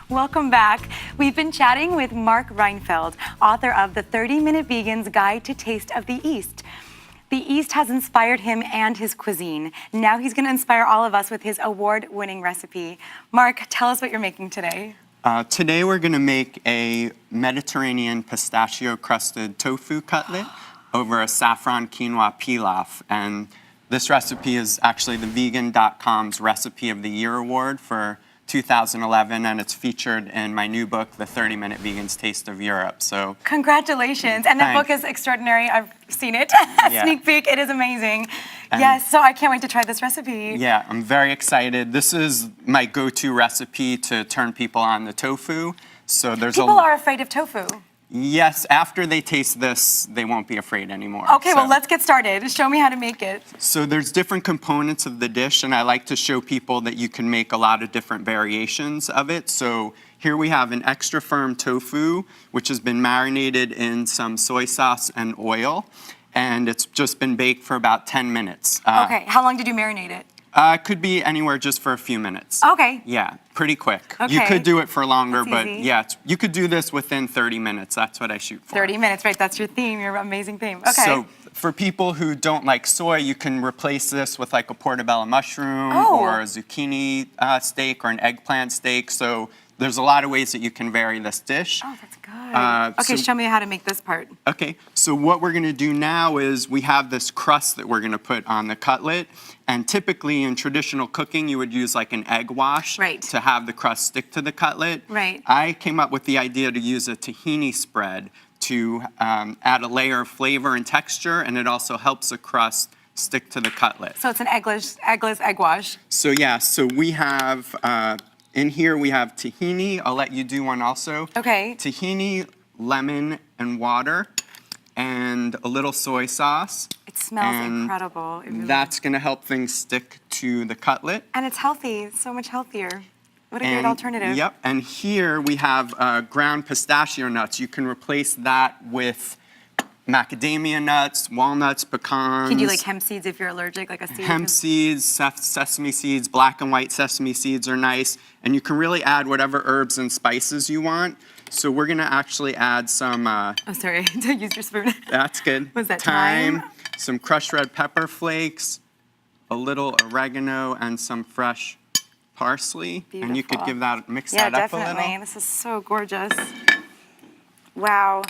Welcome back. We've been chatting with Mark Reinfeld, author of The 30-Minute Vegan's Guide to Taste of the East. The East has inspired him and his cuisine. Now he's going to inspire all of us with his award-winning recipe. Mark, tell us what you're making today. Today we're going to make a Mediterranean pistachio crusted tofu cutlet over a saffron quinoa pilaf. And this recipe is actually the vegan.com's Recipe of the Year award for 2011, and it's featured in my new book, The 30-Minute Vegan's Taste of Europe. So congratulations. And that book is extraordinary. I've seen it. Yeah. Sneak peek. It is amazing. And yes, so I can't wait to try this recipe. Yeah, I'm very excited. This is my go-to recipe to turn people on to tofu. So people are afraid of tofu. Yes, after they taste this, they won't be afraid anymore. Okay, well, let's get started. Show me how to make it. So there's different components of the dish, and I like to show people that you can make a lot of different variations of it. So here we have an extra firm tofu, which has been marinated in some soy sauce and oil, and it's just been baked for about 10 minutes. Okay, how long did you marinate it? It could be anywhere just for a few minutes. Okay. Yeah, pretty quick. Okay. You could do it for longer, That's but easy. yeah, you could do this within 30 minutes. That's what I shoot for. 30 minutes, right? That's your theme, your amazing theme. Okay. So for people who don't like soy, you can replace this with like a portobello mushroom or a zucchini steak or an eggplant steak. So there's a lot of ways that you can vary this dish. Oh, that's good. Okay, show me how to make this part. Okay, so what we're gonna do now is we have this crust that we're gonna put on the cutlet. And typically in traditional cooking, you would use like an egg wash to have the crust stick to the cutlet. Right. I came up with the idea to use a tahini spread to add a layer of flavor and texture, and it also helps the crust stick to the cutlet. So it's an eggless egg wash. So yeah, so we have, in here we have tahini. I'll let you do one also. Okay. Tahini, lemon, and water, and a little soy sauce. It smells incredible. It really That's going to help things stick to the cutlet. And it's healthy. It's so much healthier. What a great alternative. Yep. And here we have ground pistachio nuts. You can replace that with macadamia nuts, walnuts, pecans. Can you do like hemp seeds if you're allergic, like a seed? Hemp seeds, sesame seeds, black and white sesame seeds are nice. And you can really add whatever herbs and spices you want. So we're going to actually add some... oh, sorry. Don't use your spoon. That's good. Was that thyme? Some crushed red pepper flakes, a little oregano, and some fresh parsley. Beautiful. And you could mix that up a little. Yeah, definitely. This is so gorgeous. Wow.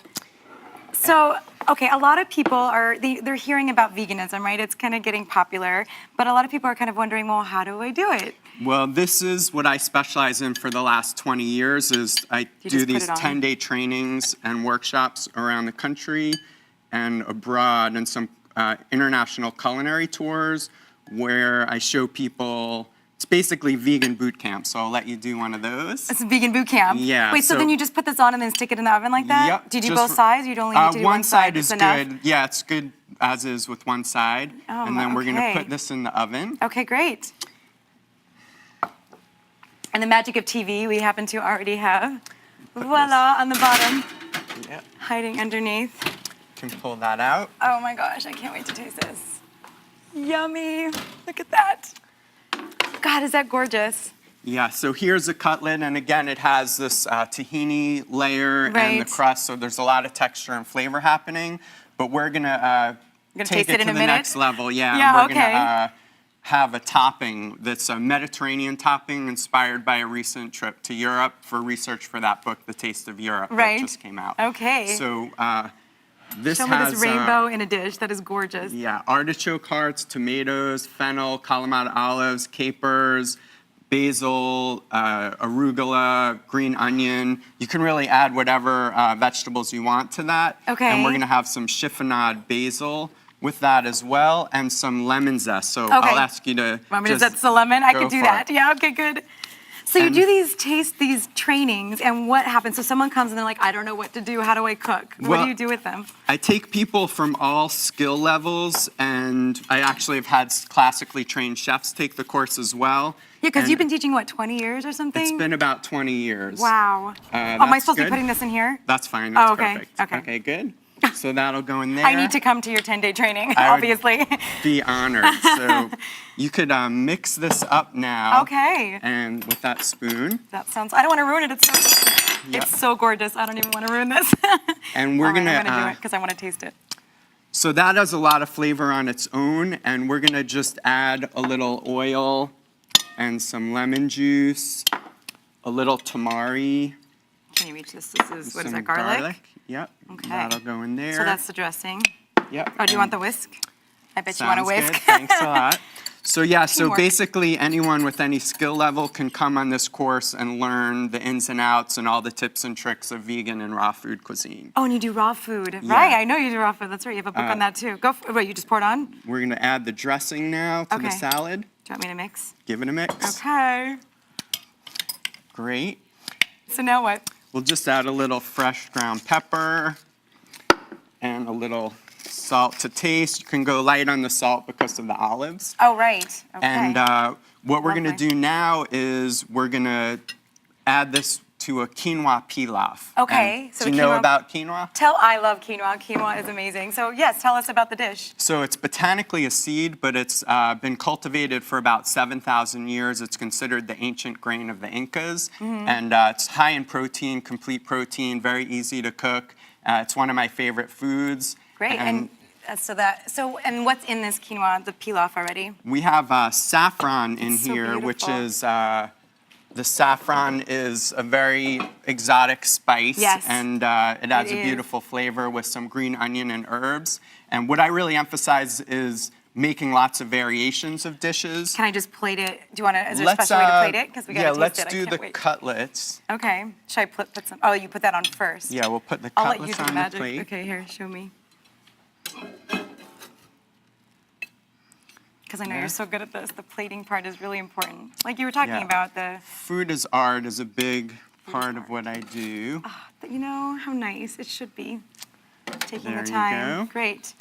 So, okay, a lot of people they're hearing about veganism, right? It's kind of getting popular, but a lot of people are kind of wondering, well, how do I do it? Well, this is what I specialize in for the last 20 years is I do these 10-day trainings and workshops around the country and abroad, and some international culinary tours where I show people. It's basically vegan boot camp, so I'll let you do one of those. It's a vegan boot camp? Yeah. Wait, so then you just put this on and then stick it in the oven like that? Yep. Do you do both sides? You'd only need to do one side is enough? good. Yeah, it's good as is with one side. Oh, and then we're going to put this in the oven. Okay, great. And the magic of TV, we happen to already have. Voila, on the bottom. Yep. Hiding underneath. Can pull that out. Oh my gosh, I can't wait to taste this. Yummy. Look at that. God, is that gorgeous? Yeah, so here's a cutlet, and again, it has this tahini layer and the crust, so there's a lot of texture and flavor happening. But we're gonna take it to the next level. Yeah, we're gonna have a topping that's a Mediterranean topping inspired by a recent trip to Europe for research for that book, The Taste of Europe, that just came out. Okay. So this Show me this rainbow in a dish. That is gorgeous. Yeah, artichoke hearts, tomatoes, fennel, Kalamata olives, capers, basil, arugula, green onion. You can really add whatever vegetables you want to that. Okay. And we're going to have some chiffonade basil with that as well, and some lemon zest. So I'll ask you to Want me to zest the lemon? I could do that. Yeah, okay, good. So you do these trainings, and what happens? So someone comes and they're like, I don't know what to do. How do I cook? What do you do with them? I take people from all skill levels, and I actually have had classically trained chefs take the course as well. Yeah, because you've been teaching, what, 20 years or something? It's been about 20 years. Wow. Am I supposed to be putting this in here? That's fine. That's okay. perfect. Okay. Okay, good. So that'll go in there. I need to come to your 10-day training, obviously. Be honored. So you could mix this up now. Okay. And with that spoon. That sounds, I don't want to ruin it. It's so gorgeous. I don't even want to ruin this. And we're gonna I'm gonna do it because I want to taste it. So that has a lot of flavor on its own, and we're gonna just add a little oil and some lemon juice, a little tamari. Can you reach this? This is, what is that, garlic? Yep. Okay. That'll go in there. So that's the dressing. Yep. Oh, do you want the whisk? I bet you want a whisk. Good. Thanks a lot. So yeah, so basically anyone with any skill level can come on this course and learn the ins and outs and all the tips and tricks of vegan and raw food cuisine. Oh, and you do raw food. Yeah. Right, I know you do raw food. That's right, you have a book on that too. Wait, you just pour it on? We're gonna add the dressing now to the salad. Do you want me to mix? Give it a mix. Okay. Great. So now what? We'll just add a little fresh ground pepper and a little salt to taste. You can go light on the salt because of the olives. Oh, right. Okay. And what we're gonna do now is we're gonna add this to a quinoa pilaf. Okay. And so do you know about quinoa? I love quinoa. Quinoa is amazing. So yes, tell us about the dish. So it's botanically a seed, but it's been cultivated for about 7,000 years. It's considered the ancient grain of the Incas. And it's high in protein, complete protein, very easy to cook. It's one of my favorite foods. Great. And and what's in this quinoa, the pilaf already? We have saffron in here, which is the saffron is a very exotic spice, and it adds a beautiful flavor with some green onion and herbs. And what I really emphasize is making lots of variations of dishes. Can I just plate it? Do you want to? Is there a special way to plate it? Because we got to taste it. Let's do the cutlets. Okay. Should I put some? Oh, you put that on first. Yeah, we'll put the I'll let you cutlets do on the magic. plate. Okay, here, show me. Because I know you're so good at this. The plating part is really important. Like you were talking about the... Food is art is a big part of what I do. You know, how nice it should be. Taking There the time. you go. Great.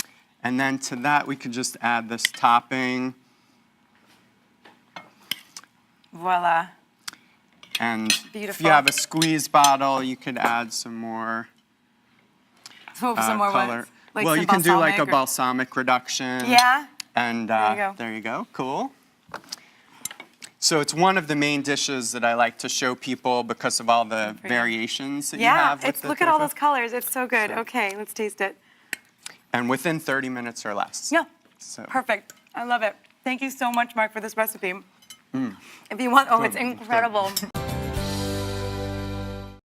And then to that, we could just add this topping. Voila. And if you have a squeeze bottle, you could add some more some more color. Like well, you can do like a balsamic reduction. Yeah? And there you go. Cool. So it's one of the main dishes that I like to show people because of all the variations that you have with the look at all those colors. It's so good. Okay, let's taste it. And within 30 minutes or less. Yeah. So. Perfect. I love it. Thank you so much, Mark, for this recipe. If you want, it's incredible.